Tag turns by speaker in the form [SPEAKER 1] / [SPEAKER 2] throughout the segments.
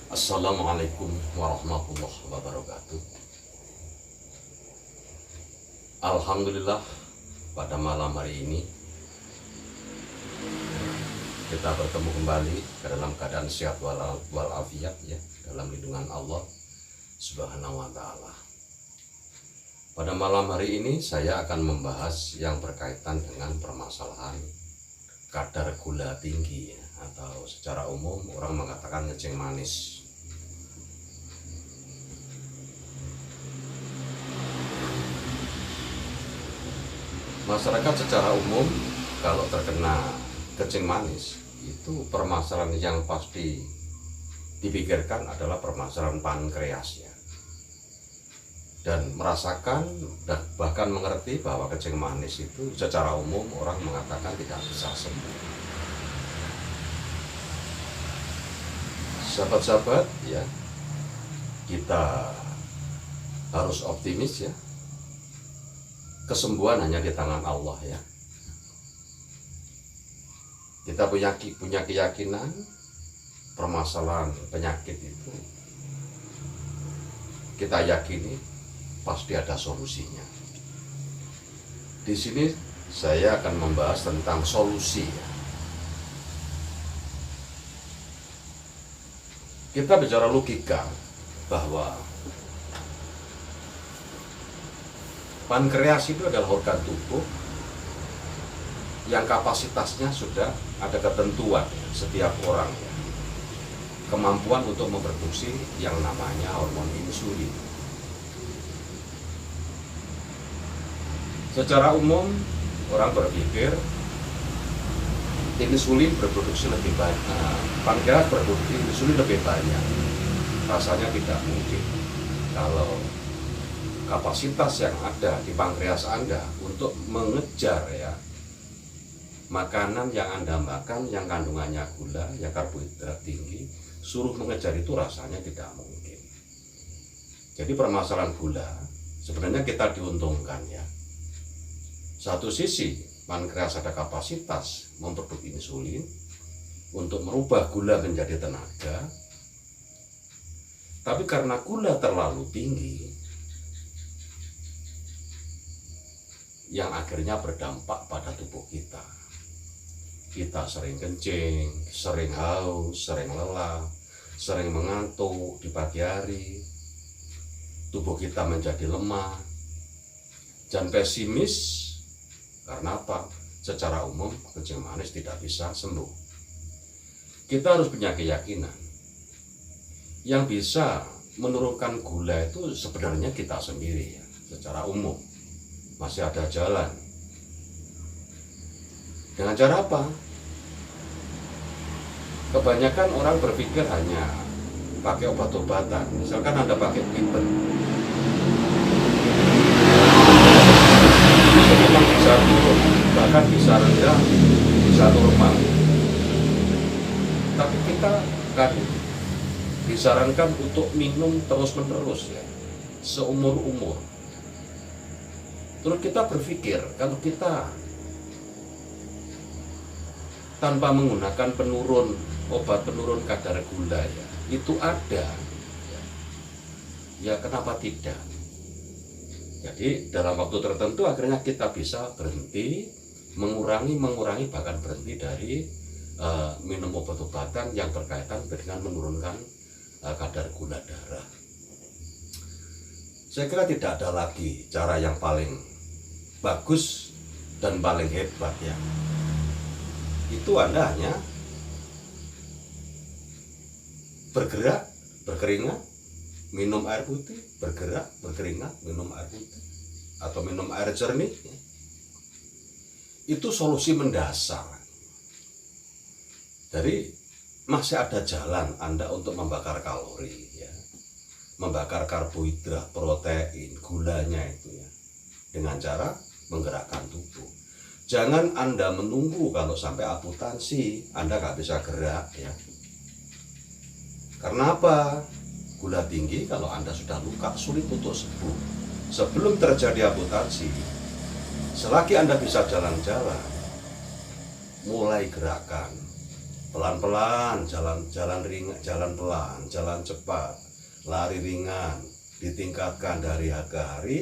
[SPEAKER 1] Assalamualaikum warahmatullahi wabarakatuh. Alhamdulillah, pada malam hari ini kita bertemu kembali dalam keadaan sehat walafiat ya, dalam lindungan Allah Subhanahu wa taala. Pada malam hari ini saya akan membahas yang berkaitan dengan permasalahan kadar gula tinggi ya, atau secara umum orang mengatakan ngeceng manis. Masyarakat secara umum kalau terkena kencing manis itu permasalahan yang pasti dipikirkan adalah permasalahan pankreas ya, dan merasakan dan bahkan mengerti bahwa kencing manis itu secara umum orang mengatakan tidak bisa sembuh. Sahabat-sahabat ya, kita harus optimis ya. Kesembuhan hanya di tangan Allah ya. Kita punya keyakinan permasalahan penyakit itu kita yakini pasti ada solusinya. Di sini saya akan membahas tentang solusi ya. Kita bicara logika bahwa pankreas itu adalah organ tubuh yang kapasitasnya sudah ada ketentuan setiap orang ya. Kemampuan untuk memproduksi yang namanya hormon insulin. Secara umum orang berpikir insulin berproduksi lebih banyak, pankreas berproduksi insulin lebih banyak. Rasanya tidak mungkin kalau kapasitas yang ada di pankreas Anda untuk mengejar ya makanan yang Anda makan yang kandungannya gula, ya karbohidrat tinggi, suruh mengejar itu rasanya tidak mungkin. Jadi permasalahan gula sebenarnya kita diuntungkan ya. Satu sisi pankreas ada kapasitas memproduksi insulin untuk merubah gula menjadi tenaga, tapi karena gula terlalu tinggi yang akhirnya berdampak pada tubuh kita. Kita sering kencing, sering haus, sering lelah, sering mengantuk di pagi hari. Tubuh kita menjadi lemah dan pesimis. Karena apa? Secara umum kencing manis tidak bisa sembuh. Kita harus punya keyakinan yang bisa menurunkan gula itu sebenarnya kita sendiri ya, secara umum. Masih ada jalan. Dengan cara apa? Kebanyakan orang berpikir hanya pakai obat-obatan. Misalkan Anda pakai pipen, memang bisa turun, bahkan bisa rendah, bisa normal. Tapi kita kan disarankan untuk minum terus-menerus ya, seumur-umur. Terus kita berpikir kalau kita tanpa menggunakan obat penurun kadar gula ya, itu ada ya kenapa tidak? Jadi dalam waktu tertentu akhirnya kita bisa berhenti, mengurangi bahkan berhenti dari minum obat-obatan yang berkaitan dengan menurunkan kadar gula darah. Saya kira tidak ada lagi cara yang paling bagus dan paling hebat ya. Itu Anda hanya bergerak, berkeringat, minum air putih, bergerak, berkeringat, minum air putih atau minum air jernih. Itu solusi mendasar. Jadi masih ada jalan Anda untuk membakar kalori ya. Membakar karbohidrat, protein, gulanya itu ya. Dengan cara menggerakkan tubuh. Jangan Anda menunggu kalau sampai amputansi Anda nggak bisa gerak ya. Karena apa? Gula tinggi kalau Anda sudah luka sulit untuk sembuh. Sebelum terjadi amputansi, selagi Anda bisa jalan-jalan, mulai gerakan, pelan-pelan, jalan ringan, jalan pelan, jalan cepat, lari ringan, ditingkatkan dari hari ke hari.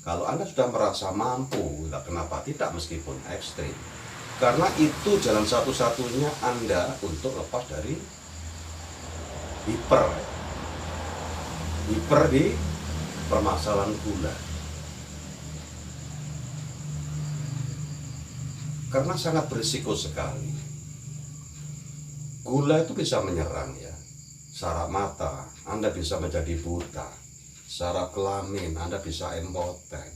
[SPEAKER 1] Kalau Anda sudah merasa mampu, kenapa tidak meskipun ekstrim? Karena itu jalan satu-satunya Anda untuk lepas dari hiper di permasalahan gula. Karena sangat berisiko sekali. Gula itu bisa menyerang ya. Saraf mata, Anda bisa menjadi buta. Saraf kelamin, Anda bisa impoten.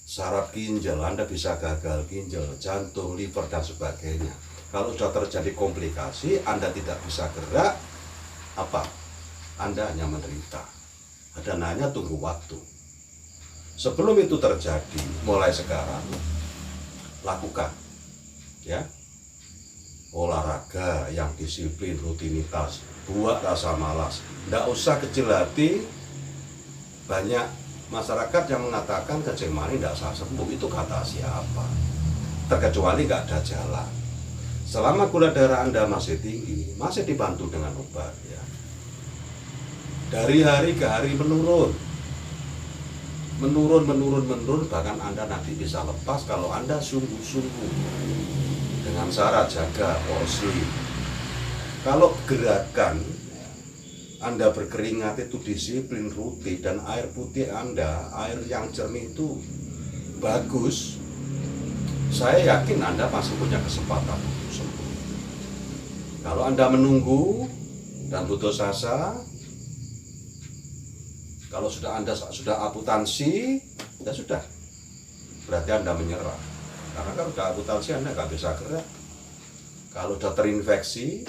[SPEAKER 1] Saraf ginjal, Anda bisa gagal ginjal, jantung, liver, dan sebagainya. Kalau sudah terjadi komplikasi, Anda tidak bisa gerak, apa? Anda hanya menderita. Dan hanya tunggu waktu. Sebelum itu terjadi, mulai sekarang, lakukan ya olahraga yang disiplin, rutinitas, buat rasa malas. Tidak usah kecil hati. Banyak masyarakat yang mengatakan kencing manis tidak usah sembuh. Itu kata siapa? Terkecuali nggak ada jalan. Selama gula darah Anda masih tinggi, masih dibantu dengan obat ya. Dari hari ke hari menurun, bahkan Anda nanti bisa lepas kalau Anda sungguh-sungguh. Dengan syarat jaga porsi. Kalau gerakan Anda berkeringat itu disiplin, rutin, dan air putih Anda, air yang jernih itu bagus, saya yakin Anda masih punya kesempatan untuk sembuh. Kalau Anda menunggu dan putus asa, kalau Anda sudah akuntansi, ya sudah, berarti Anda menyerah. Karena kalau sudah akuntansi Anda nggak bisa gerak. Kalau sudah terinfeksi,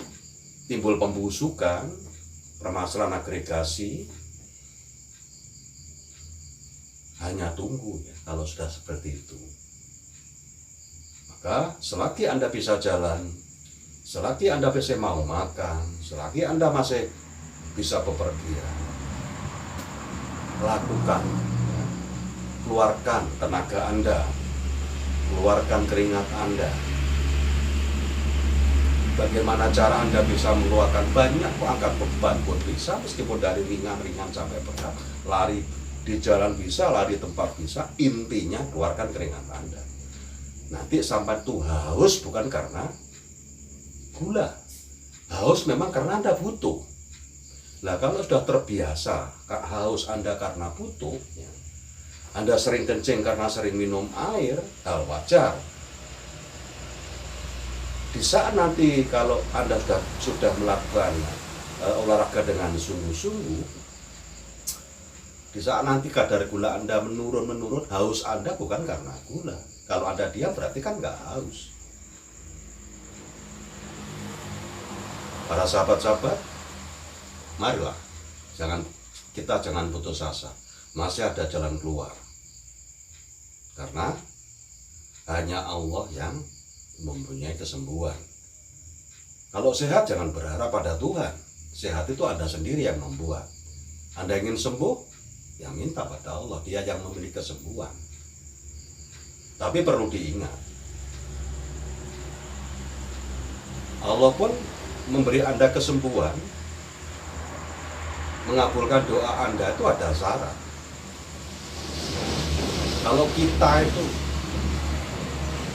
[SPEAKER 1] timbul pembusukan, permasalahan agregasi, hanya tunggu ya kalau sudah seperti itu. Maka selagi Anda bisa jalan, selagi Anda masih mau makan, selagi Anda masih bisa bepergian, lakukan ya. Keluarkan tenaga Anda, keluarkan keringat Anda. Bagaimana cara Anda bisa mengeluarkan banyak angkat beban pun bisa, meskipun dari ringan-ringan sampai berat. Lari di jalan bisa, lari tempat bisa. Intinya keluarkan keringat Anda. Nanti sampai tuh haus bukan karena gula, haus memang karena Anda butuh. Nah kalau sudah terbiasa haus Anda karena butuh ya, Anda sering kencing karena sering minum air, hal wajar. Di saat nanti kalau Anda sudah melakukan olahraga dengan sungguh-sungguh, di saat nanti kadar gula Anda menurun, haus Anda bukan karena gula. Kalau Anda diam berarti kan nggak haus. Para sahabat-sahabat, marilah, kita jangan putus asa. Masih ada jalan keluar. Karena hanya Allah yang mempunyai kesembuhan. Kalau sehat jangan berharap pada Tuhan. Sehat itu Anda sendiri yang membuat. Anda ingin sembuh, ya minta pada Allah. Dia yang memiliki kesembuhan. Tapi perlu diingat, Allah pun memberi Anda kesembuhan, mengabulkan doa Anda itu ada syarat. Kalau kita itu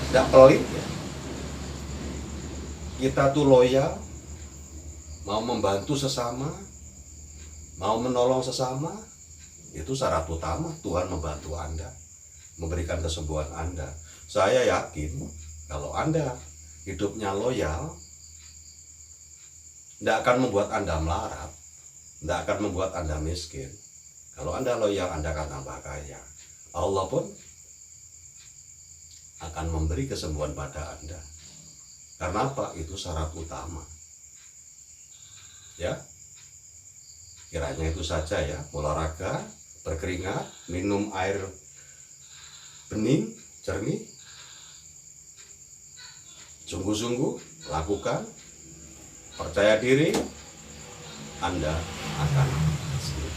[SPEAKER 1] tidak pelit ya, kita tuh loyal, mau membantu sesama, mau menolong sesama, itu syarat utama Tuhan membantu Anda, memberikan kesembuhan Anda. Saya yakin kalau Anda hidupnya loyal, tidak akan membuat Anda melarat, tidak akan membuat Anda miskin. Kalau Anda loyal, Anda akan tambah kaya. Allah pun akan memberi kesembuhan pada Anda. Karena apa? Itu syarat utama. Ya, kiranya itu saja ya. Olahraga, berkeringat, minum air bening, jernih, sungguh-sungguh lakukan, percaya diri, Anda akan sembuh.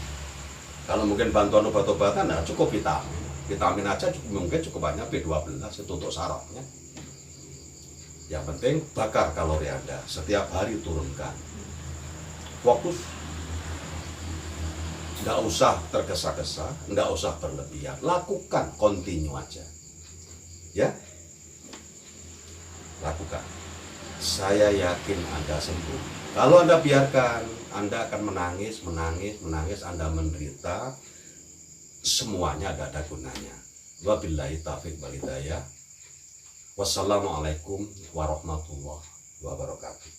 [SPEAKER 1] Kalau mungkin bantuan obat-obatan, nah cukup vitamin aja mungkin cukup banyak, B12 itu untuk sarafnya. Yang penting bakar kalori Anda, setiap hari turunkan. Fokus, nggak usah tergesa-gesa, nggak usah berlebihan, lakukan, continue aja, ya, lakukan. Saya yakin Anda sembuh. Kalau Anda biarkan, Anda akan menangis, Anda menderita, semuanya nggak ada gunanya. Wabillahi taufiq wal hidayah. Wassalamualaikum warahmatullahi wabarakatuh.